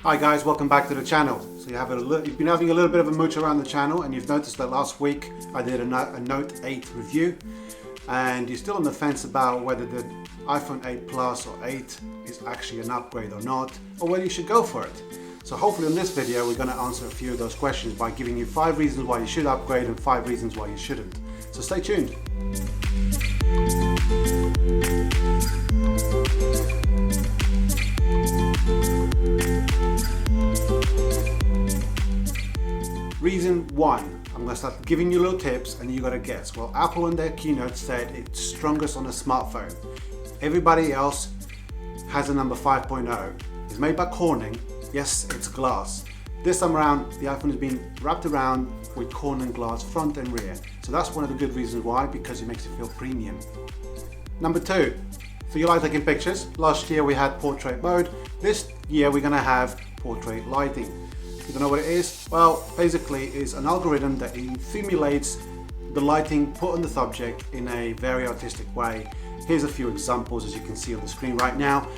Hi guys, welcome back to the channel. So you've been having a little bit of a mooch around the channel, and you've noticed that last week I did a Note 8 review, and you're still on the fence about whether the iPhone 8 Plus or 8 is actually an upgrade or not, or whether you should go for it. So hopefully in this video we're going to answer a few of those questions by giving you 5 reasons why you should upgrade and 5 reasons why you shouldn't. So stay tuned. Reason 1, I'm going to start giving you little tips and you got to guess. Well, Apple in their keynote said it's strongest on a smartphone. Everybody else has a number 5.0. It's made by Corning. Yes, it's glass. This time around, the iPhone has been wrapped around with Corning glass front and rear. So that's one of the good reasons why, because it makes it feel premium. Number 2, so you like taking pictures. Last year we had portrait mode. This year we're going to have portrait lighting. You don't know what it is? Well, basically it's an algorithm that simulates the lighting put on the subject in a very artistic way. Here's a few examples, as you can see on the screen right now.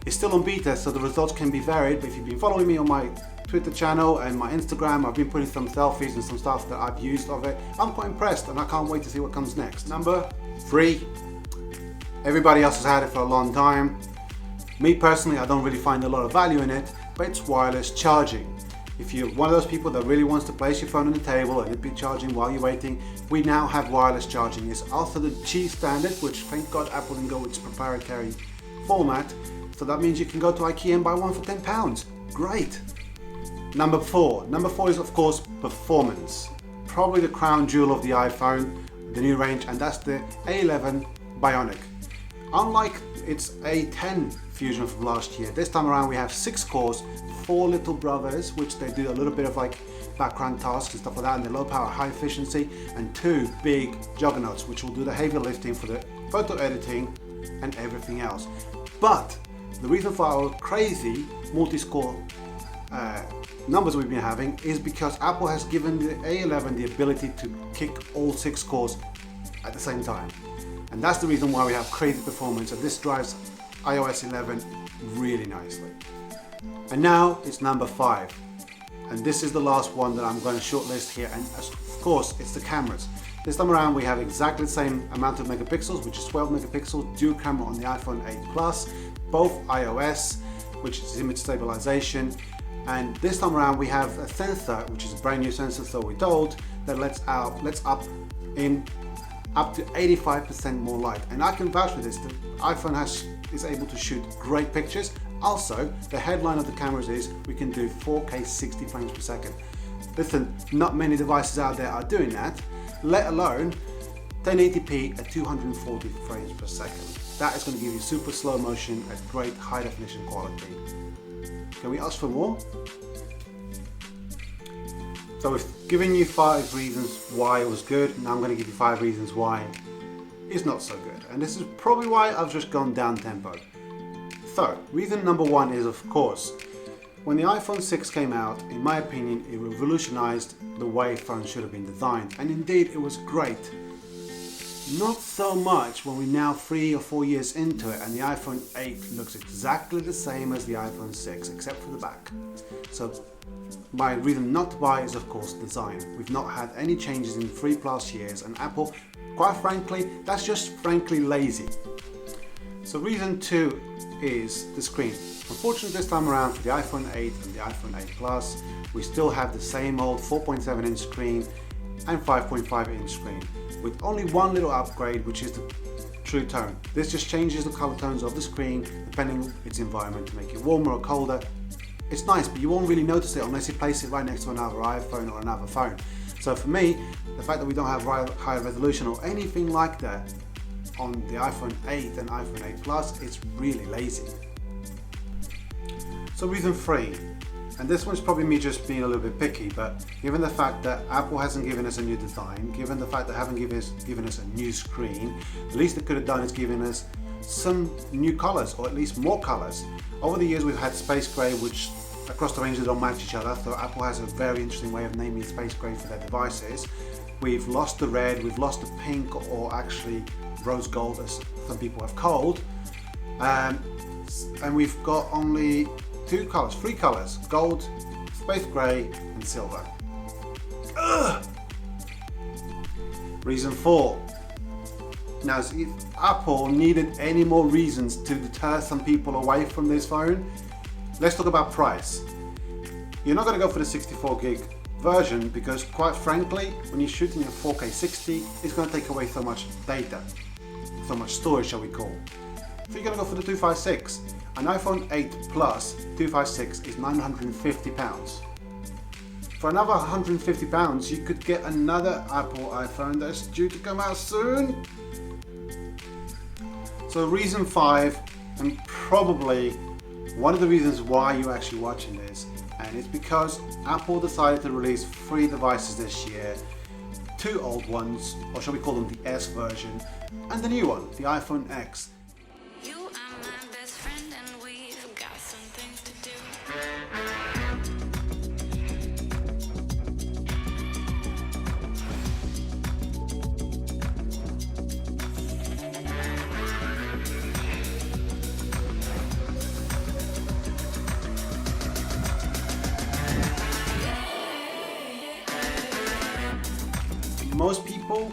It's still on beta, so the results can be varied, but if you've been following me on my Twitter channel and my Instagram, I've been putting some selfies and some stuff that I've used of it. I'm quite impressed and I can't wait to see what comes next. Number 3, everybody else has had it for a long time. Me personally, I don't really find a lot of value in it, but it's wireless charging. If you're one of those people that really wants to place your phone on the table and it'd be charging while you're waiting, we now have wireless charging. It's also the G standard, which thank God Apple didn't go with its proprietary format. So that means you can go to IKEA and buy one for £10. Great. Number 4 is of course performance. Probably the crown jewel of the iPhone, the new range, and that's the A11 Bionic. Unlike its A10 Fusion from last year, this time around we have 6 cores, 4 little brothers, which they do a little bit of like background tasks and stuff like that, and they're low power, high efficiency, and 2 big juggernauts, which will do the heavy lifting for the photo editing and everything else. But the reason for our crazy multi-score numbers we've been having is because Apple has given the A11 the ability to kick all 6 cores at the same time. And that's the reason why we have crazy performance, and this drives iOS 11 really nicely. And now it's number 5. And this is the last one that I'm going to shortlist here, and of course it's the cameras. This time around we have exactly the same amount of megapixels, which is 12 megapixels, dual camera on the iPhone 8 Plus, both iOS, which is image stabilization. And this time around we have a sensor, which is a brand new sensor, so we're told, that lets up to 85% more light. And I can vouch for this, the iPhone is able to shoot great pictures. Also, the headline of the cameras is we can do 4K 60 frames per second. Listen, not many devices out there are doing that, let alone 1080p at 240 frames per second. That is going to give you super slow motion at great high definition quality. Can we ask for more? So we've given you 5 reasons why it was good, now I'm going to give you 5 reasons why it's not so good. And this is probably why I've just gone down tempo. So, reason number 1 is, of course, when the iPhone 6 came out, in my opinion, it revolutionized the way phones should have been designed. And indeed, it was great. Not so much when we're now 3 or 4 years into it and the iPhone 8 looks exactly the same as the iPhone 6, except for the back. So, my reason not to buy is of course design. We've not had any changes in 3+ years, and Apple, quite frankly, that's just frankly lazy. So reason 2 is the screen. Unfortunately this time around for the iPhone 8 and the iPhone 8 Plus, we still have the same old 4.7 inch screen and 5.5 inch screen, with only one little upgrade, which is the True Tone. This just changes the color tones of the screen depending on its environment to make it warmer or colder. It's nice, but you won't really notice it unless you place it right next to another iPhone or another phone. So for me, the fact that we don't have high resolution or anything like that on the iPhone 8 and iPhone 8 Plus, it's really lazy. So reason 3, and this one's probably me just being a little bit picky, but given the fact that Apple hasn't given us a new design, given the fact that they haven't given us a new screen, the least they could have done is given us some new colors, or at least more colors. Over the years we've had space gray, which across the range they don't match each other, so Apple has a very interesting way of naming space gray for their devices. We've lost the red, we've lost the pink, or actually rose gold as some people have called, and we've got only three colors, gold, space gray, and silver. Ugh. Reason 4. Now, if Apple needed any more reasons to deter some people away from this phone, let's talk about price. You're not going to go for the 64 gig version because, quite frankly, when you're shooting at 4K 60, it's going to take away so much data, so much storage, shall we call. So you're going to go for the 256. An iPhone 8 Plus 256 is £950. For another £150, you could get another Apple iPhone that's due to come out soon. So reason 5, and probably one of the reasons why you're actually watching this, and it's because Apple decided to release 3 devices this year, 2 old ones, or shall we call them the S version, and the new one, the iPhone X. You are my best friend and we've got some things to do. Most people,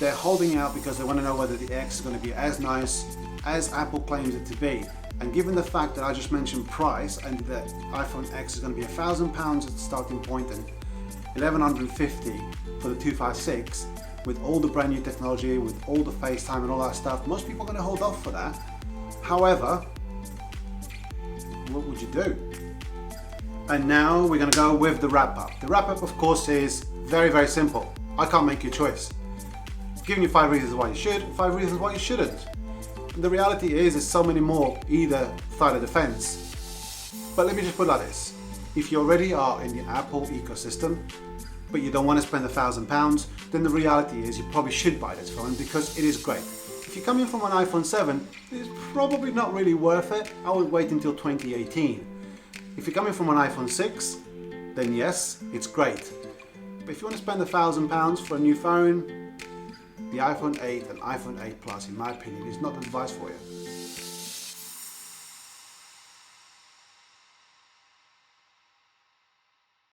they're holding out because they want to know whether the X is going to be as nice as Apple claims it to be. And given the fact that I just mentioned price, and the iPhone X is going to be £1,000 at the starting point and $1,150 for the 256, with all the brand new technology, with all the FaceTime and all that stuff, most people are going to hold off for that. However, what would you do? And now we're going to go with the wrap up. The wrap up, of course, is very, very simple. I can't make your choice. I'm giving you 5 reasons why you should, 5 reasons why you shouldn't. And the reality is, there's so many more either side of the fence. But let me just put it like this. If you already are in the Apple ecosystem, but you don't want to spend £1,000, then the reality is you probably should buy this phone because it is great. If you're coming from an iPhone 7, it's probably not really worth it. I would wait until 2018. If you're coming from an iPhone 6, then yes, it's great. But if you want to spend £1,000 for a new phone, the iPhone 8 and iPhone 8 Plus, in my opinion, is not the device for you.